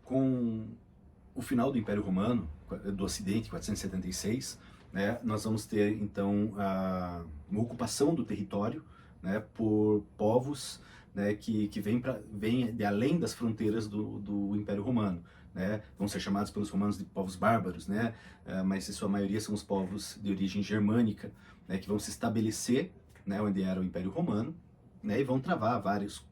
com o final do Império Romano, do Ocidente, 476, né, nós vamos ter então uma ocupação do território, né, por povos, né, que vêm de além das fronteiras do Império Romano. Né, vão ser chamados pelos romanos de povos bárbaros, né, mas em sua maioria são os povos de origem germânica, né, que vão se estabelecer, né, onde era o Império Romano, né, e vão travar vários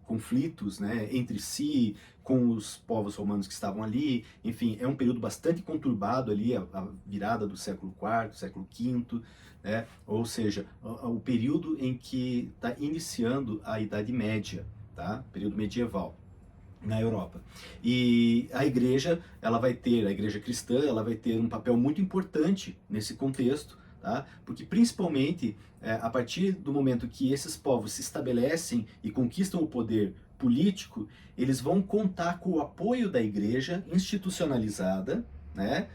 conflitos, né, entre si, com os povos romanos que estavam ali. Enfim, é um período bastante conturbado ali, a virada do século IV, século V, né, ou seja, o período em que está iniciando a Idade Média, tá? Período medieval na Europa. E a igreja, a igreja cristã, ela vai ter um papel muito importante nesse contexto, tá? Porque principalmente a partir do momento que esses povos se estabelecem e conquistam o poder político, eles vão contar com o apoio da igreja institucionalizada, né?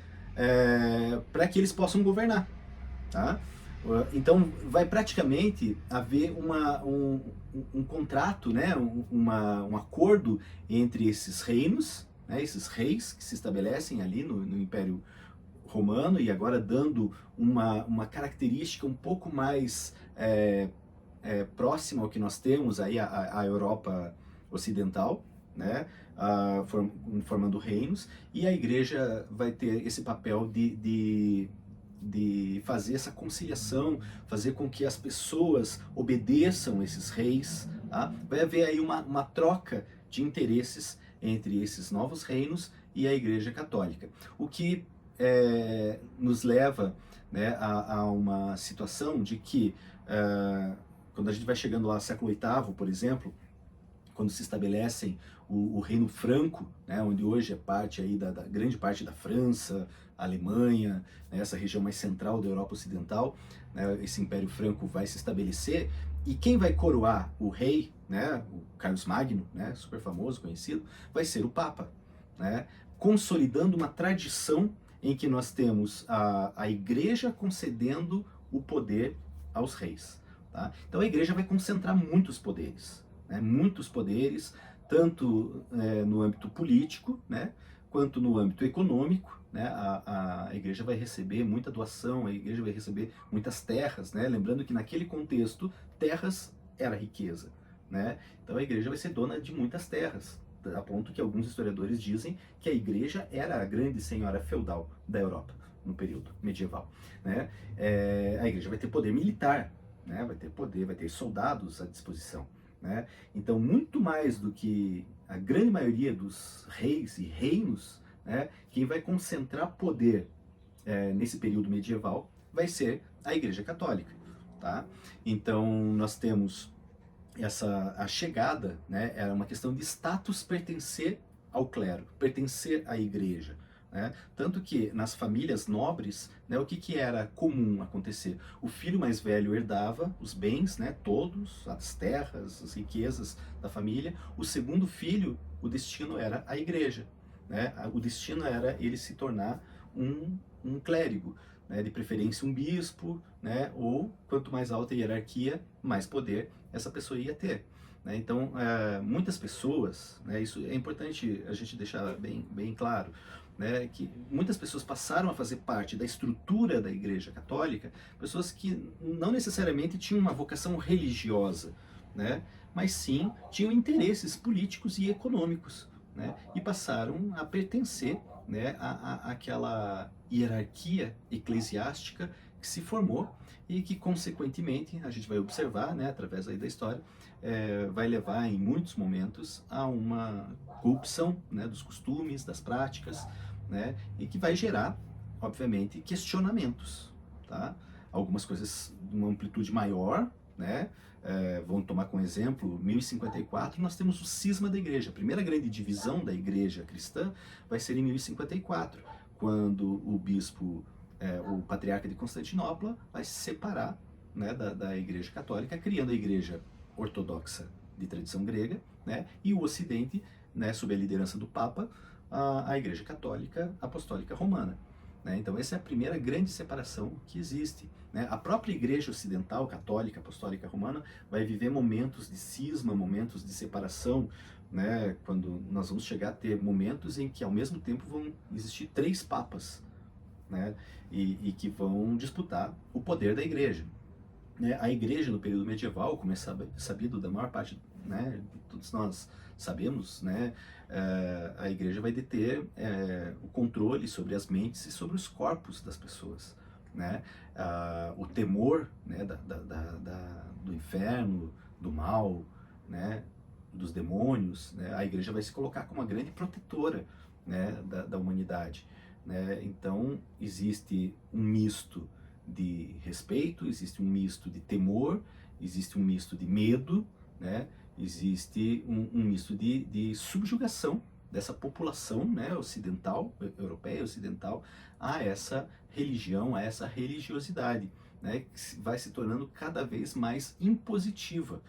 Para que eles possam governar, tá? Então vai praticamente haver um contrato, né, um acordo entre esses reinos, né, esses reis que se estabelecem ali no Império Romano, e agora dando uma característica um pouco mais próxima ao que nós temos aí a Europa Ocidental, né, formando reinos, e a igreja vai ter esse papel de fazer essa conciliação, fazer com que as pessoas obedeçam esses reis. Tá? Vai haver aí uma troca de interesses entre esses novos reinos e a Igreja Católica. O que nos leva, né, a uma situação de que, quando a gente vai chegando lá ao século VIII, por exemplo, quando se estabelecem o Reino Franco, né, onde hoje é parte aí da grande parte da França, Alemanha, né, essa região mais central da Europa Ocidental, né, esse Império Franco vai se estabelecer, e quem vai coroar o rei, né, o Carlos Magno, né, super famoso, conhecido, vai ser o Papa, né, consolidando uma tradição em que nós temos a Igreja concedendo o poder aos reis. Tá? Então a Igreja vai concentrar muitos poderes, né, muitos poderes, tanto no âmbito político, né, quanto no âmbito econômico. Né, a igreja vai receber muita doação, a igreja vai receber muitas terras, né, lembrando que naquele contexto, terras era riqueza. Né, então a igreja vai ser dona de muitas terras, a ponto que alguns historiadores dizem que a igreja era a grande senhora feudal da Europa no período medieval. Né, a igreja vai ter poder militar, né, vai ter poder, vai ter soldados à disposição. Né? Então, muito mais do que a grande maioria dos reis e reinos, né, quem vai concentrar poder nesse período medieval vai ser a Igreja Católica. Tá? Então, nós temos a chegada, né, era uma questão de status, pertencer ao clero, pertencer à igreja. Né? Tanto que nas famílias nobres, né, o que era comum acontecer? O filho mais velho herdava os bens, né, todos, as terras, as riquezas da família. O segundo filho, o destino era a igreja. Né? O destino era ele se tornar um clérigo, né, de preferência um bispo, né, ou quanto mais alta a hierarquia, mais poder essa pessoa ia ter. Né? Então, muitas pessoas, né, isso é importante a gente deixar bem claro, né, que muitas pessoas passaram a fazer parte da estrutura da Igreja Católica, pessoas que não necessariamente tinham uma vocação religiosa, né, mas sim tinham interesses políticos e econômicos, né, e passaram a pertencer, né, àquela hierarquia eclesiástica que se formou e que, consequentemente, a gente vai observar, né, através aí da história, vai levar em muitos momentos a uma corrupção, né, dos costumes, das práticas, né, e que vai gerar, obviamente, questionamentos. Tá? Algumas coisas de uma amplitude maior, né, vamos tomar como exemplo, 1054, nós temos o cisma da igreja. A primeira grande divisão da igreja cristã vai ser em 1054, quando o bispo, o patriarca de Constantinopla, vai se separar, né, da igreja católica, criando a igreja ortodoxa de tradição grega, né, e o ocidente, né, sob a liderança do Papa, a igreja católica apostólica romana. Né? Então essa é a primeira grande separação que existe. Né? A própria igreja ocidental, católica, apostólica romana, vai viver momentos de cisma, momentos de separação, né, quando nós vamos chegar a ter momentos em que ao mesmo tempo vão existir 3 papas, né, e que vão disputar o poder da igreja. Né? A igreja no período medieval, como é sabido da maior parte, né, todos nós sabemos, né, a igreja vai deter o controle sobre as mentes e sobre os corpos das pessoas, né? O temor, né, do inferno, do mal, né, dos demônios, né? A igreja vai se colocar como uma grande protetora, né, da humanidade, né? Então existe um misto de respeito, existe um misto de temor, existe um misto de medo, né? Existe um misto de subjugação dessa população, né, ocidental, europeia ocidental, a essa religião, a essa religiosidade, né, que vai se tornando cada vez mais impositiva,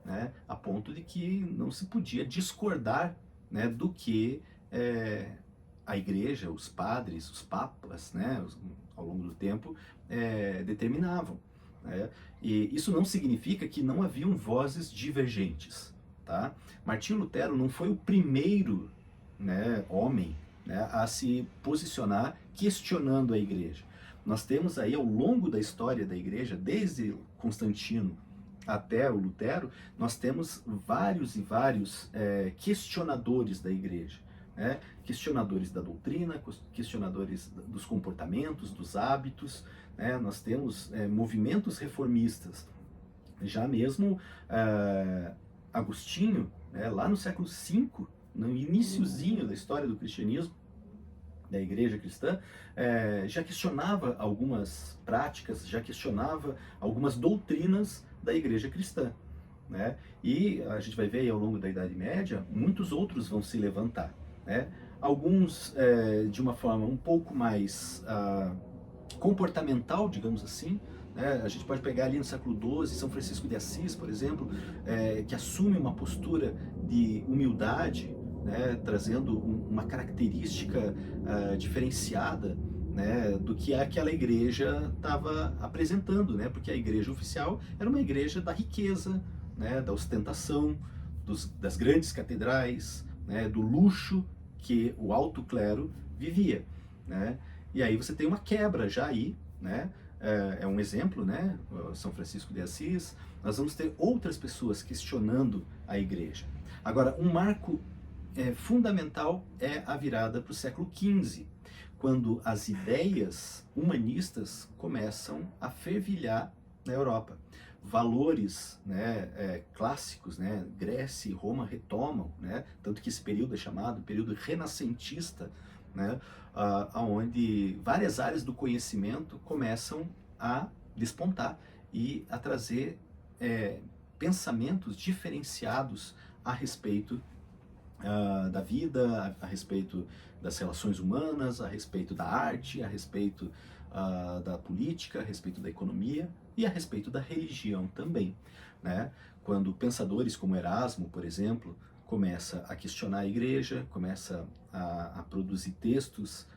né, a ponto de que não se podia discordar, né, do que a igreja, os padres, os papas, né, ao longo do tempo, determinavam. Né? E isso não significa que não haviam vozes divergentes. Tá? Martinho Lutero não foi o primeiro, né, homem, né, a se posicionar questionando a igreja. Nós temos aí ao longo da história da igreja, desde Constantino até o Lutero, nós temos vários e vários questionadores da igreja. Né? Questionadores da doutrina, questionadores dos comportamentos, dos hábitos. Né? Nós temos movimentos reformistas. Já mesmo Agostinho, né, lá no século V, no iniciozinho da história do cristianismo, da igreja cristã, já questionava algumas práticas, já questionava algumas doutrinas da igreja cristã. Né? E a gente vai ver aí ao longo da Idade Média, muitos outros vão se levantar. Né? Alguns de uma forma um pouco mais comportamental, digamos assim. Né? A gente pode pegar ali no século XII, São Francisco de Assis, por exemplo, que assume uma postura de humildade, né? Trazendo uma característica diferenciada, né, do que aquela igreja estava apresentando, né, porque a igreja oficial era uma igreja da riqueza, né, da ostentação, das grandes catedrais, né, do luxo que o alto clero vivia. Né? E aí você tem uma quebra já aí, né? É um exemplo, né? São Francisco de Assis. Nós vamos ter outras pessoas questionando a igreja. Agora, um marco fundamental é a virada para o século XV, quando as ideias humanistas começam a fervilhar na Europa. Valores, né, clássicos, né, Grécia e Roma retomam, né, tanto que esse período é chamado período renascentista, né, onde várias áreas do conhecimento começam a despontar e a trazer pensamentos diferenciados a respeito da vida, a respeito das relações humanas, a respeito da arte, a respeito da política, a respeito da economia e a respeito da religião também. Né? Quando pensadores como Erasmo, por exemplo, começa a questionar a igreja, começa a produzir textos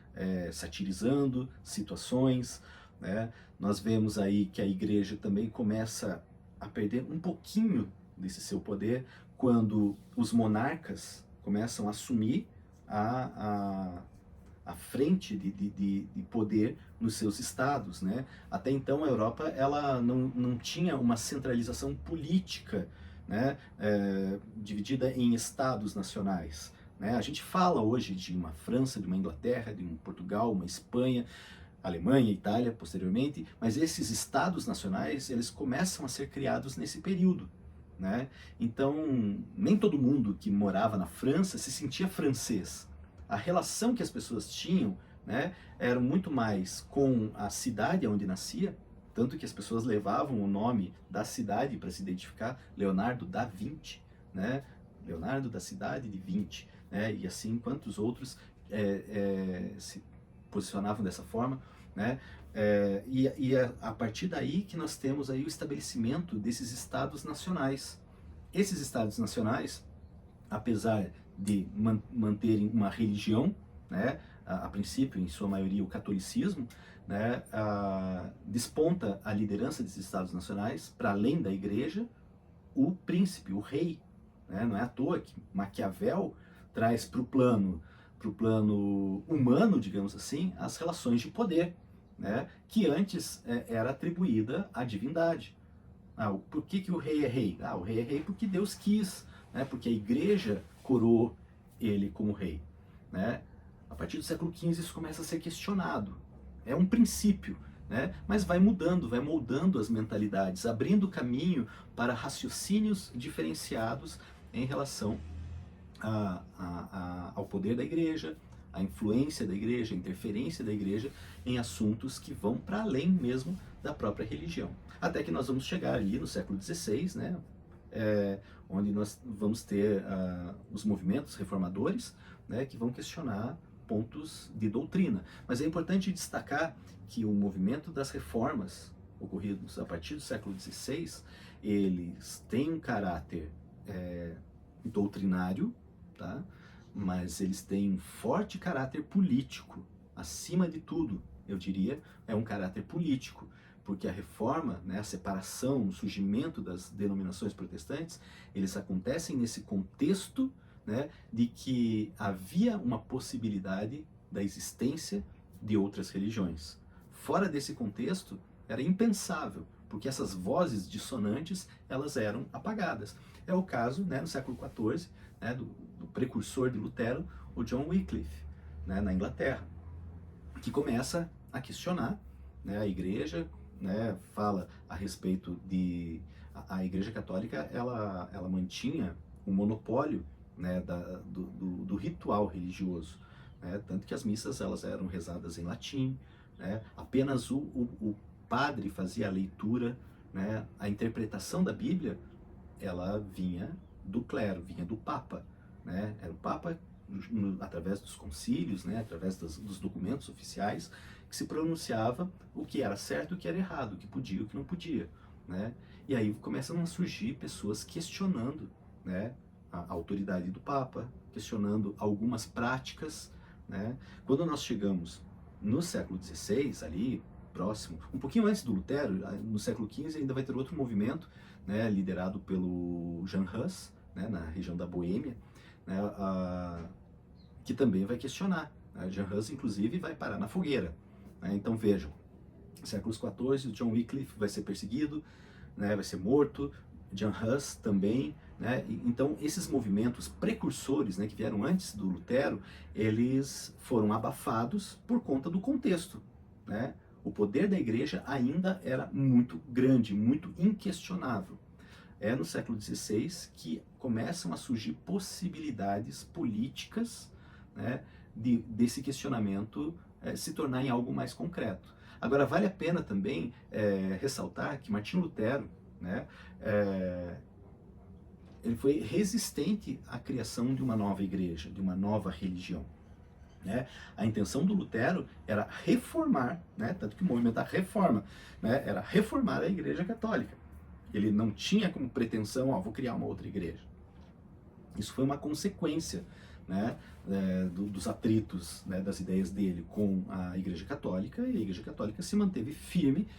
satirizando situações, né? Nós vemos aí que a igreja também começa a perder um pouquinho desse seu poder quando os monarcas começam a assumir a frente de poder nos seus estados. Né? Até então a Europa ela não tinha uma centralização política, né, dividida em estados nacionais. Né? A gente fala hoje de uma França, de uma Inglaterra, de um Portugal, uma Espanha, Alemanha, Itália posteriormente, mas esses estados nacionais eles começam a ser criados nesse período. Né? Então, nem todo mundo que morava na França se sentia francês. A relação que as pessoas tinham, né, era muito mais com a cidade onde nascia, tanto que as pessoas levavam o nome da cidade para se identificar, Leonardo da Vinci, né? Leonardo da cidade de Vinci, né? E assim quantos outros se posicionavam dessa forma. Né? A partir daí que nós temos aí o estabelecimento desses estados nacionais. Esses estados nacionais, apesar de manterem uma religião, né, a princípio, em sua maioria, o catolicismo, né, desponta a liderança desses estados nacionais, para além da igreja, o príncipe, o rei. né? Não é à toa que Maquiavel traz para o plano humano, digamos assim, as relações de poder, né? Que antes era atribuída à divindade. Por que o rei é rei? O rei é rei porque Deus quis, né? Porque a igreja coroou ele como rei, né? A partir do século XV isso começa a ser questionado. É um princípio, né? Mas vai mudando, vai moldando as mentalidades, abrindo caminho para raciocínios diferenciados em relação ao poder da igreja, a influência da igreja, a interferência da igreja em assuntos que vão para além mesmo da própria religião. Até que nós vamos chegar ali no século XVI, né, onde nós vamos ter os movimentos reformadores, né, que vão questionar pontos de doutrina. Mas é importante destacar que o movimento das reformas ocorridos a partir do século XVI, eles têm um caráter doutrinário, tá? Mas eles têm um forte caráter político. Acima de tudo, eu diria, é um caráter político, porque a reforma, né, a separação, o surgimento das denominações protestantes, eles acontecem nesse contexto, né, de que havia uma possibilidade da existência de outras religiões. Fora desse contexto, era impensável, porque essas vozes dissonantes, elas eram apagadas. É o caso, né, no século XIV, né, do precursor de Lutero, o John Wycliffe, né, na Inglaterra, que começa a questionar, né, a igreja, né, fala a respeito de... A Igreja Católica, ela mantinha o monopólio, né, do ritual religioso, né, tanto que as missas elas eram rezadas em latim, né, apenas o padre fazia a leitura, né, a interpretação da Bíblia, ela vinha do clero, vinha do Papa, né, era o Papa, através dos concílios, né, através dos documentos oficiais, que se pronunciava o que era certo e o que era errado, o que podia e o que não podia, né, e aí começam a surgir pessoas questionando, né, a autoridade do Papa, questionando algumas práticas, né. Quando nós chegamos no século XVI, ali, próximo, um pouquinho antes do Lutero, no século XV ainda vai ter outro movimento, né, liderado pelo Jan Hus, né, na região da Boêmia, né, que também vai questionar. Jan Hus, inclusive, vai parar na fogueira, né. Então vejam, séculos XIV, o John Wycliffe vai ser perseguido, né, vai ser morto, Jan Hus também, né. Então esses movimentos precursores, né, que vieram antes do Lutero, eles foram abafados por conta do contexto, né. O poder da igreja ainda era muito grande, muito inquestionável. É no século XVI que começam a surgir possibilidades políticas, né, desse questionamento se tornar em algo mais concreto. Agora, vale a pena também ressaltar que Martinho Lutero, né, ele foi resistente à criação de uma nova igreja, de uma nova religião. Né? A intenção do Lutero era reformar, né? Tanto que o movimento da reforma, né, era reformar a Igreja Católica. Ele não tinha como pretensão, vou criar uma outra igreja. Isso foi uma consequência, né, dos atritos, né, das ideias dele com a Igreja Católica, e a Igreja Católica se manteve firme,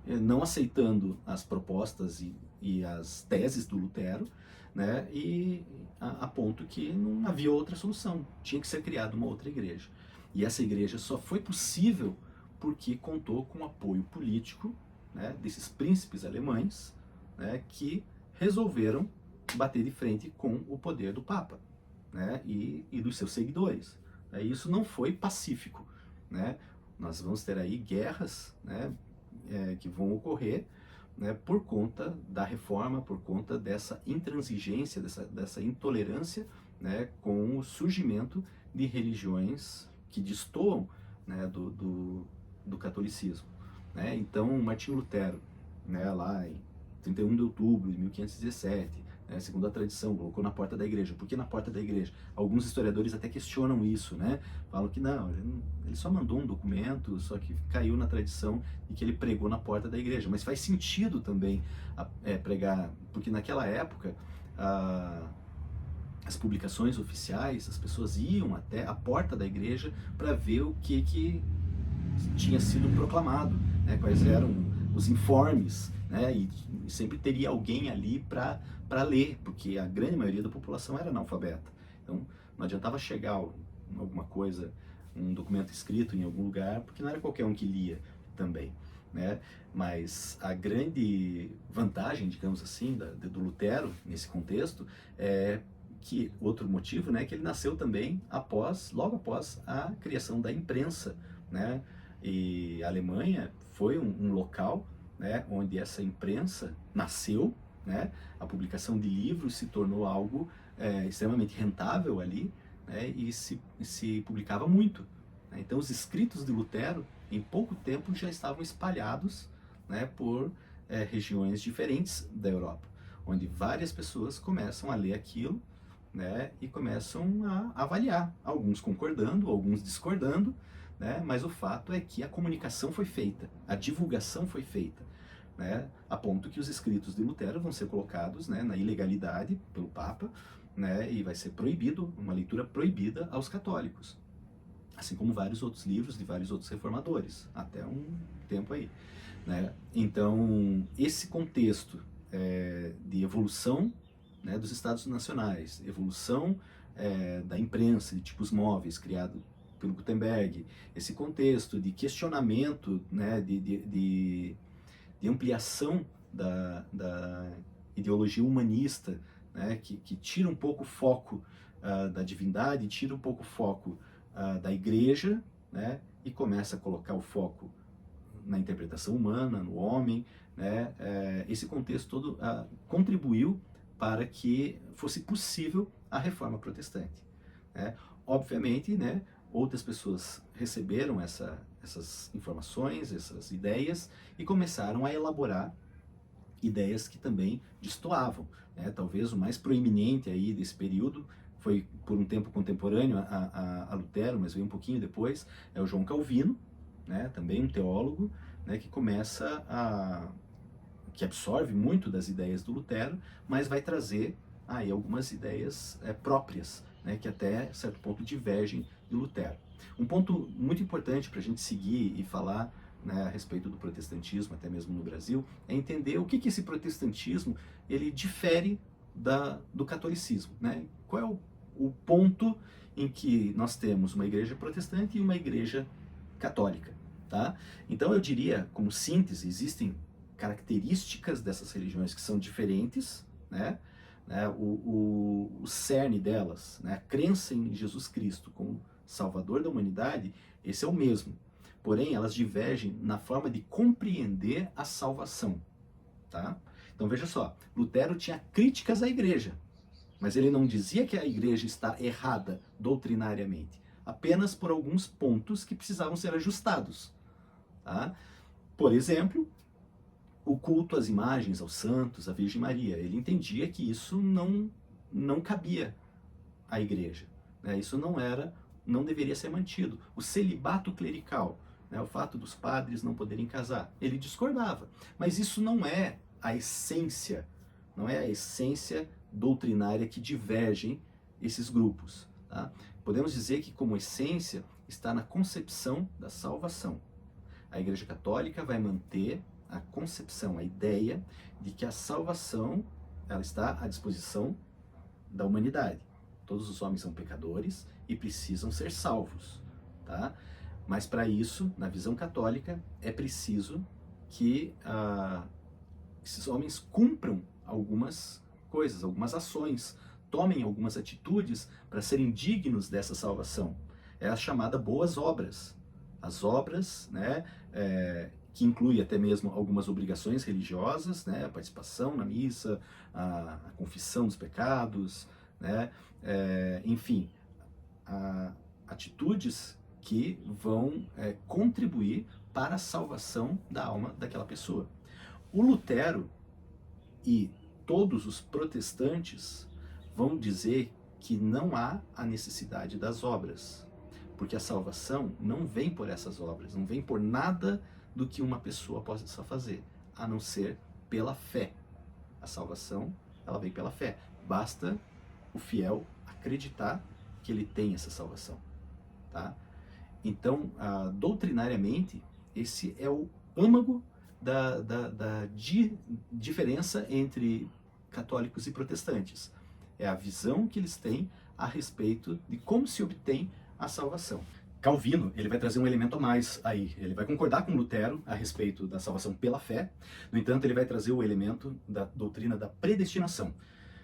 não aceitando as propostas e as teses do Lutero, né, e a ponto que não havia outra solução, tinha que ser criada uma outra igreja. E essa igreja só foi possível porque contou com o apoio político, né, desses príncipes alemães, né, que resolveram bater de frente com o poder do Papa, né, e dos seus seguidores. Isso não foi pacífico, né? Nós vamos ter aí guerras, né, que vão ocorrer, né, por conta da reforma, por conta dessa intransigência, dessa intolerância, né, com o surgimento de religiões que destoam, né, do catolicismo. Né? Então, Martinho Lutero, né, lá em 31 de outubro de 1517, né, segundo a tradição, colocou na porta da igreja. Por que na porta da igreja? Alguns historiadores até questionam isso, né? Falam que não, ele só mandou um documento, só que caiu na tradição de que ele pregou na porta da igreja. Mas faz sentido também pregar, porque naquela época as publicações oficiais, as pessoas iam até a porta da igreja para ver o que tinha sido proclamado, né? Quais eram os informes, né? E e sempre teria alguém ali para ler, porque a grande maioria da população era analfabeta. Então não adiantava chegar alguma coisa, um documento escrito em algum lugar, porque não era qualquer um que lia também, né? Mas a grande vantagem, digamos assim, do Lutero nesse contexto é que outro motivo, né, que ele nasceu também logo após a criação da imprensa, né? E a Alemanha foi um local, né, onde essa imprensa nasceu, né? A publicação de livros se tornou algo extremamente rentável ali, né? E se publicava muito, né? Então os escritos de Lutero em pouco tempo já estavam espalhados, né, por regiões diferentes da Europa, onde várias pessoas começam a ler aquilo, né, e começam a avaliar, alguns concordando, alguns discordando, né, mas o fato é que a comunicação foi feita, a divulgação foi feita, né, a ponto que os escritos de Lutero vão ser colocados, né, na ilegalidade pelo Papa, né, e vai ser proibido, uma leitura proibida aos católicos, assim como vários outros livros de vários outros reformadores, até um tempo aí, né. Então, esse contexto de evolução, né, dos Estados nacionais, evolução da imprensa de tipos móveis, criado pelo Gutenberg, esse contexto de questionamento, né, de ampliação da ideologia humanista, né, que tira um pouco o foco da divindade, tira um pouco o foco da igreja, né, e começa a colocar o foco na interpretação humana, no homem, né, esse contexto todo contribuiu para que fosse possível a reforma protestante, né? Obviamente, né, outras pessoas receberam essas informações, essas ideias e começaram a elaborar ideias que também destoavam, né? Talvez o mais proeminente aí desse período foi por um tempo contemporâneo a Lutero, mas veio um pouquinho depois, é o João Calvino, né? Também um teólogo, né, que absorve muito das ideias do Lutero, mas vai trazer aí algumas ideias próprias, né, que até certo ponto divergem de Lutero. Um ponto muito importante para a gente seguir e falar, né, a respeito do protestantismo, até mesmo no Brasil, é entender o que esse protestantismo ele difere do catolicismo, né? Qual é o ponto em que nós temos uma igreja protestante e uma igreja católica, tá? Então eu diria, como síntese, existem características dessas religiões que são diferentes, né? O cerne delas, né? A crença em Jesus Cristo como Salvador da humanidade, esse é o mesmo. Porém, elas divergem na forma de compreender a salvação, tá? Então veja só, Lutero tinha críticas à igreja, mas ele não dizia que a igreja está errada doutrinariamente, apenas por alguns pontos que precisavam ser ajustados, tá? Por exemplo, o culto às imagens, aos santos, à Virgem Maria. Ele entendia que isso não cabia à igreja, né? Isso não deveria ser mantido. O celibato clerical, né? O fato dos padres não poderem casar, ele discordava. Mas isso não é a essência, não é a essência doutrinária que divergem esses grupos, tá? Podemos dizer que como essência está na concepção da salvação. A Igreja Católica vai manter a concepção, a ideia de que a salvação ela está à disposição da humanidade. Todos os homens são pecadores e precisam ser salvos, tá? Mas para isso, na visão católica, é preciso que esses homens cumpram algumas coisas, algumas ações, tomem algumas atitudes para serem dignos dessa salvação. É a chamada boas obras. As obras, né, que inclui até mesmo algumas obrigações religiosas, né, a participação na missa, a confissão dos pecados, né, enfim, atitudes que vão contribuir para a salvação da alma daquela pessoa. O Lutero e todos os protestantes vão dizer que não há a necessidade das obras, porque a salvação não vem por essas obras, não vem por nada do que uma pessoa possa fazer, a não ser pela fé. A salvação, ela vem pela fé. Basta o fiel acreditar que ele tem essa salvação, tá? Então, doutrinariamente, esse é o âmago da diferença entre católicos e protestantes. É a visão que eles têm a respeito de como se obtém a salvação. Calvino, ele vai trazer um elemento a mais aí. Ele vai concordar com Lutero a respeito da salvação pela fé. No entanto, ele vai trazer o elemento da doutrina da predestinação,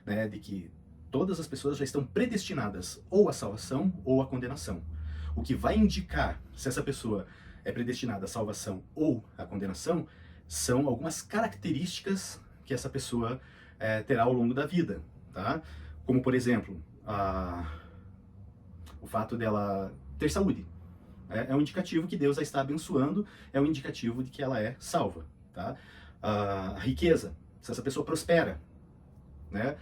né, de que todas as pessoas já estão predestinadas ou à salvação ou à condenação. O que vai indicar se essa pessoa é predestinada à salvação ou à condenação são algumas características que essa pessoa terá ao longo da vida, tá? Como, por exemplo, o fato dela ter saúde. É um indicativo que Deus a está abençoando, é um indicativo de que ela é salva, tá? A riqueza, se essa pessoa prospera, né?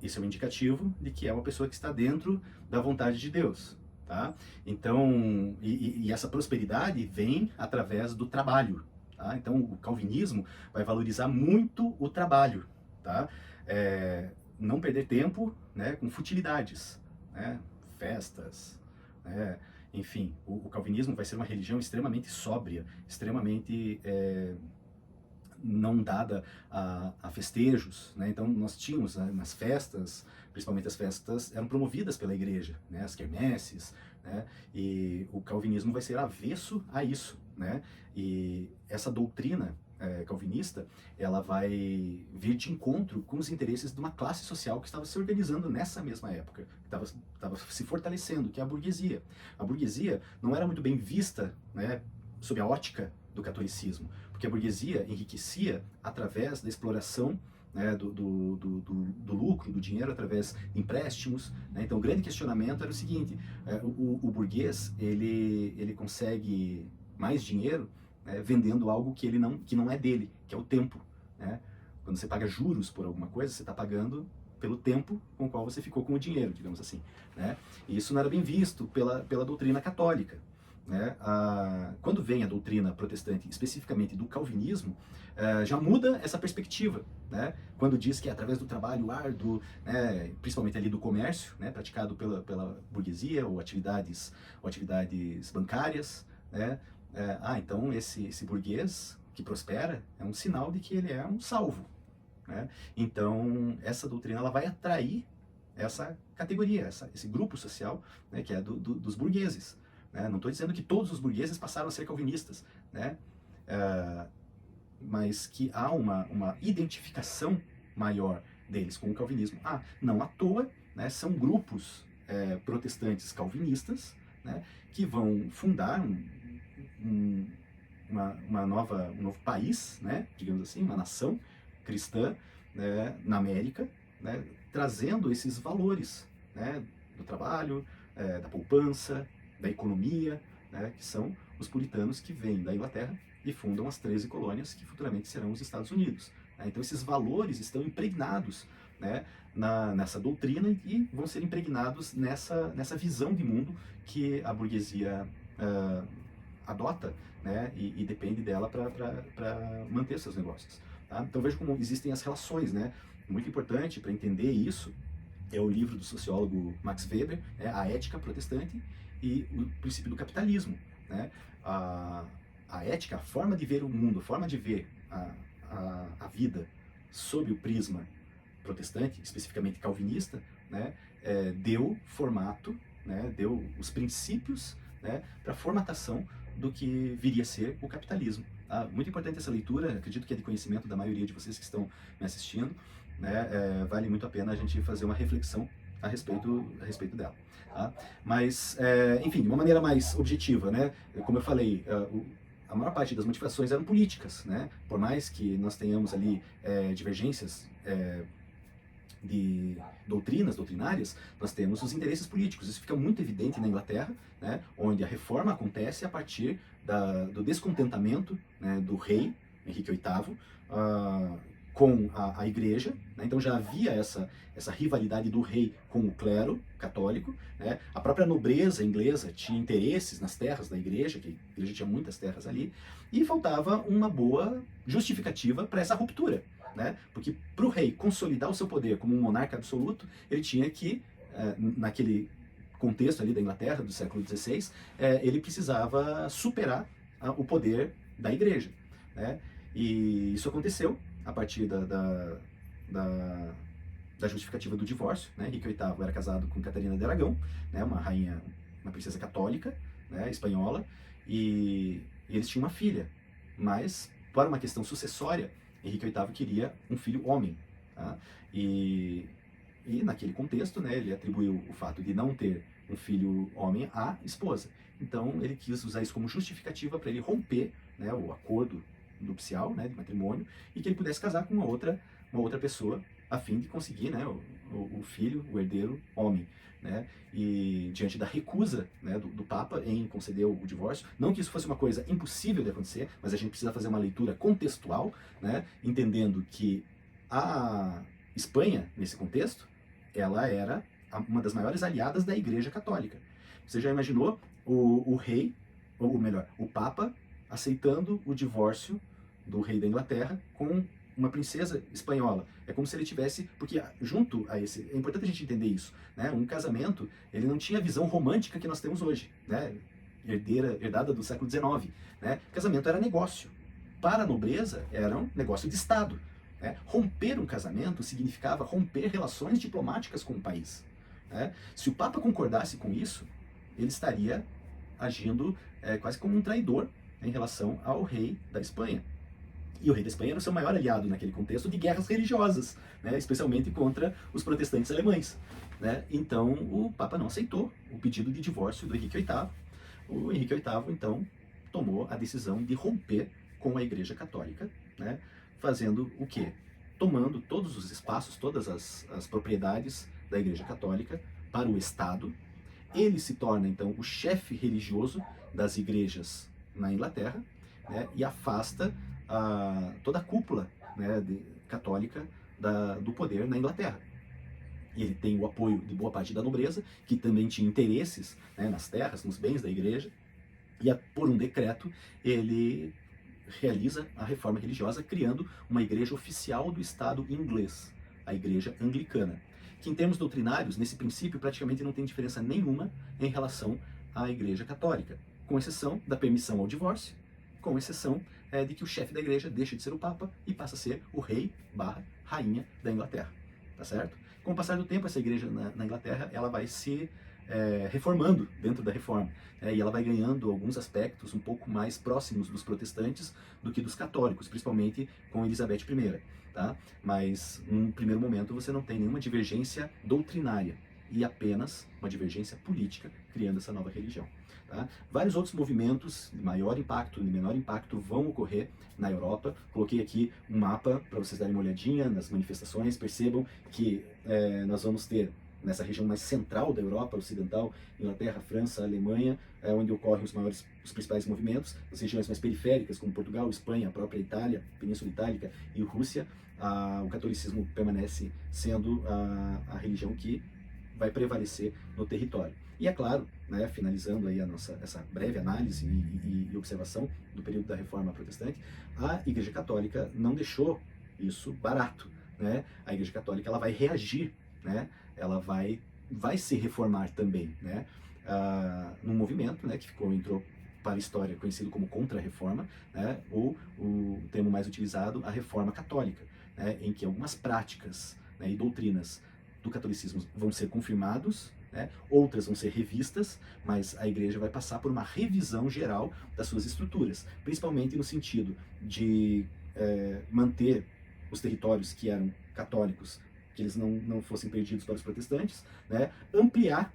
Isso é um indicativo de que é uma pessoa que está dentro da vontade de Deus, tá? Então, e essa prosperidade vem através do trabalho, tá? Então, o calvinismo vai valorizar muito o trabalho, tá? Não perder tempo, né, com futilidades, né? Festas, né? Enfim, o calvinismo vai ser uma religião extremamente sóbria, extremamente não dada a festejos, né? Então nós tínhamos, né, nas festas, principalmente as festas eram promovidas pela igreja, né? As quermesses, né? E o calvinismo vai ser avesso a isso, né? E essa doutrina calvinista, ela vai vir de encontro com os interesses de uma classe social que estava se organizando nessa mesma época, que estava se fortalecendo, que é a burguesia. A burguesia não era muito bem vista, né, sob a ótica do catolicismo, porque a burguesia enriquecia através da exploração, né, do lucro, do dinheiro, através de empréstimos, né? Então o grande questionamento era o seguinte: o burguês ele consegue mais dinheiro, né, vendendo algo que não é dele, que é o tempo, né? Quando você paga juros por alguma coisa, você está pagando pelo tempo com o qual você ficou com o dinheiro, digamos assim, né? E isso não era bem visto pela doutrina católica, né? Quando vem a doutrina protestante, especificamente do calvinismo, já muda essa perspectiva, né? Quando diz que é através do trabalho árduo, né, principalmente ali do comércio, né, praticado pela burguesia ou atividades bancárias, né? Então esse burguês que prospera é um sinal de que ele é um salvo, né? Então essa doutrina ela vai atrair essa categoria, esse grupo social, né, que é dos burgueses, né? Não estou dizendo que todos os burgueses passaram a ser calvinistas, né? Mas que há uma identificação maior deles com o calvinismo. Não à toa, né, são grupos protestantes calvinistas, né, que vão fundar um novo país, né, digamos assim, uma nação cristã, né, na América, né, trazendo esses valores, né, do trabalho, da poupança, da economia, né, que são os puritanos que vêm da Inglaterra e fundam as 13 colônias que futuramente serão os Estados Unidos, né? Então esses valores estão impregnados, né, nessa doutrina e vão ser impregnados nessa visão de mundo que a burguesia adota, né, e depende dela para manter seus negócios, tá? Então veja como existem as relações, né? Muito importante para entender isso é o livro do sociólogo Max Weber, A Ética Protestante e o Princípio do Capitalismo, né? A ética, a forma de ver o mundo, a forma de ver a vida sob o prisma protestante, especificamente calvinista, né, deu formato, né, deu os princípios, né, para a formatação do que viria a ser o capitalismo. Muito importante essa leitura, acredito que é de conhecimento da maioria de vocês que estão me assistindo, né? Vale muito a pena a gente fazer uma reflexão a respeito dela. Tá? Mas, enfim, de uma maneira mais objetiva, né? Como eu falei, a maior parte das motivações eram políticas, né? Por mais que nós tenhamos ali divergências de doutrinárias, nós temos os interesses políticos. Isso fica muito evidente na Inglaterra, né, onde a reforma acontece a partir do descontentamento, né, do rei Henrique VIII com a igreja, né? Então já havia essa rivalidade do rei com o clero católico, né? A própria nobreza inglesa tinha interesses nas terras da igreja, que a igreja tinha muitas terras ali, e faltava uma boa justificativa para essa ruptura, né? Porque para o rei consolidar o seu poder como um monarca absoluto, ele tinha que, naquele contexto ali da Inglaterra do século XVI, ele precisava superar o poder da igreja, né? E isso aconteceu a partir da, da justificativa do divórcio, né? Henrique VIII era casado com Catarina de Aragão, né? Uma rainha, uma princesa católica, né? Espanhola, e eles tinham uma filha, mas para uma questão sucessória, Henrique VIII queria um filho homem, tá? E naquele contexto, né, ele atribuiu o fato de não ter um filho homem à esposa. Então ele quis usar isso como justificativa para ele romper, né, o acordo nupcial, né, de matrimônio, e que ele pudesse casar com uma outra pessoa a fim de conseguir, né, o filho, o herdeiro homem. Né? E diante da recusa, né, do Papa em conceder o divórcio, não que isso fosse uma coisa impossível de acontecer, mas a gente precisa fazer uma leitura contextual, né, entendendo que a Espanha, nesse contexto, ela era uma das maiores aliadas da Igreja Católica. Você já imaginou o rei, ou melhor, o Papa aceitando o divórcio do rei da Inglaterra com uma princesa espanhola? É como se ele tivesse, porque junto a esse, é importante a gente entender isso, né? Um casamento, ele não tinha a visão romântica que nós temos hoje, né? Herdada do século XIX, né? Casamento era negócio. Para a nobreza, era um negócio de Estado. Né? Romper um casamento significava romper relações diplomáticas com o país. Né? Se o Papa concordasse com isso, ele estaria agindo quase como um traidor em relação ao rei da Espanha. E o rei da Espanha era o seu maior aliado naquele contexto de guerras religiosas, né? Especialmente contra os protestantes alemães. Né? Então o Papa não aceitou o pedido de divórcio do Henrique VIII. O Henrique VIII, então, tomou a decisão de romper com a Igreja Católica, né? Fazendo o quê? Tomando todos os espaços, todas as propriedades da Igreja Católica para o Estado. Ele se torna, então, o chefe religioso das igrejas na Inglaterra, né? E afasta toda a cúpula, né, católica do poder na Inglaterra. E ele tem o apoio de boa parte da nobreza, que também tinha interesses, né, nas terras, nos bens da igreja, e por um decreto ele realiza a reforma religiosa, criando uma igreja oficial do Estado inglês, a Igreja Anglicana, que em termos doutrinários, nesse princípio, praticamente não tem diferença nenhuma em relação à Igreja Católica, com exceção da permissão ao divórcio, com exceção de que o chefe da igreja deixa de ser o Papa e passa a ser o rei / rainha da Inglaterra, tá certo? Com o passar do tempo, essa igreja na Inglaterra, ela vai se reformando dentro da reforma, e ela vai ganhando alguns aspectos um pouco mais próximos dos protestantes do que dos católicos, principalmente com Elizabeth I, tá? Mas num primeiro momento você não tem nenhuma divergência doutrinária e apenas uma divergência política criando essa nova religião. Tá? Vários outros movimentos de maior impacto e de menor impacto vão ocorrer na Europa. Coloquei aqui um mapa para vocês darem uma olhadinha nas manifestações. Percebam que nós vamos ter nessa região mais central da Europa Ocidental, Inglaterra, França, Alemanha, onde ocorrem os principais movimentos. As regiões mais periféricas, como Portugal, Espanha, a própria Itália, Península Itálica e Rússia, o catolicismo permanece sendo a religião que vai prevalecer no território. E é claro, né, finalizando aí essa breve análise e observação do período da Reforma Protestante, a Igreja Católica não deixou isso barato. Né? A Igreja Católica ela vai reagir, né? Ela vai se reformar também, né? Num movimento, né, que entrou para a história conhecido como Contra-Reforma, né? Ou o termo mais utilizado, a Reforma Católica, né? Em que algumas práticas, né, e doutrinas do catolicismo vão ser confirmados, né? Outras vão ser revistas, mas a igreja vai passar por uma revisão geral das suas estruturas, principalmente no sentido de manter os territórios que eram católicos, que eles não fossem perdidos para os protestantes, né? Ampliar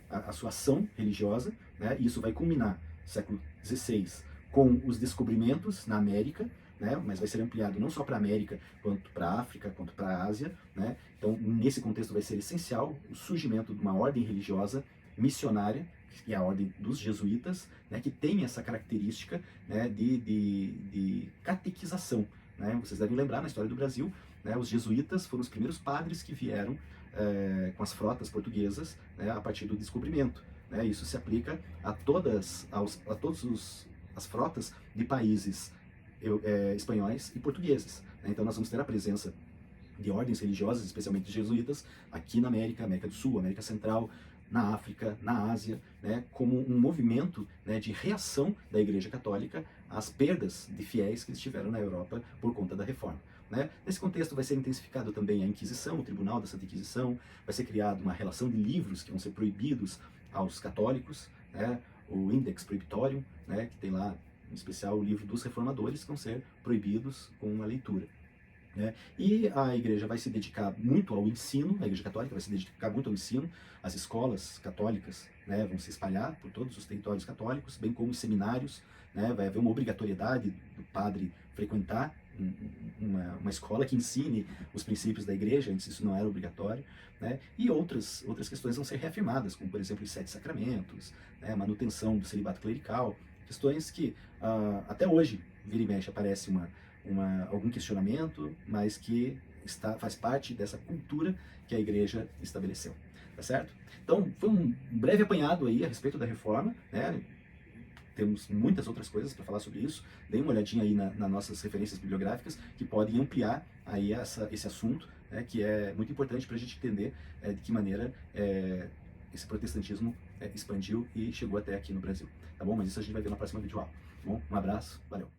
a sua ação religiosa, né? E isso vai culminar no século XVI com os descobrimentos na América, né? Mas vai ser ampliado não só para a América, quanto para a África, quanto para a Ásia. Né? Então, nesse contexto vai ser essencial o surgimento de uma ordem religiosa missionária, que é a ordem dos jesuítas, né? Que tem essa característica, né? de catequização. Né? Vocês devem lembrar, na história do Brasil, né? Os jesuítas foram os primeiros padres que vieram com as frotas portuguesas, né? A partir do descobrimento. Né? Isso se aplica a todas as frotas de países espanhóis e portugueses. Né? Então nós vamos ter a presença de ordens religiosas, especialmente jesuítas, aqui na América do Sul, América Central, na África, na Ásia, né, como um movimento, né, de reação da Igreja Católica às perdas de fiéis que eles tiveram na Europa por conta da Reforma. Né? Nesse contexto vai ser intensificado também a Inquisição, o Tribunal da Santa Inquisição, vai ser criado uma relação de livros que vão ser proibidos aos católicos, né? O Index Prohibitorium, né? Que tem lá, em especial, o livro dos reformadores, que vão ser proibidos com a leitura. Né? E a igreja vai se dedicar muito ao ensino, a igreja católica vai se dedicar muito ao ensino, as escolas católicas, né, vão se espalhar por todos os territórios católicos, bem como os seminários, né, vai haver uma obrigatoriedade do padre frequentar uma escola que ensine os princípios da igreja, antes isso não era obrigatório, né, e outras questões vão ser reafirmadas, como por exemplo os 7 sacramentos, né, a manutenção do celibato clerical, questões que até hoje, vira e mexe, aparece algum questionamento, mas que faz parte dessa cultura que a igreja estabeleceu, tá certo? Então, foi um breve apanhado aí a respeito da reforma, né? Temos muitas outras coisas para falar sobre isso. Dê uma olhadinha aí nas nossas referências bibliográficas que podem ampliar aí esse assunto, né, que é muito importante para a gente entender de que maneira esse protestantismo expandiu e chegou até aqui no Brasil, tá bom? Mas isso a gente vai ver na próxima videoaula, tá bom? Um abraço, valeu!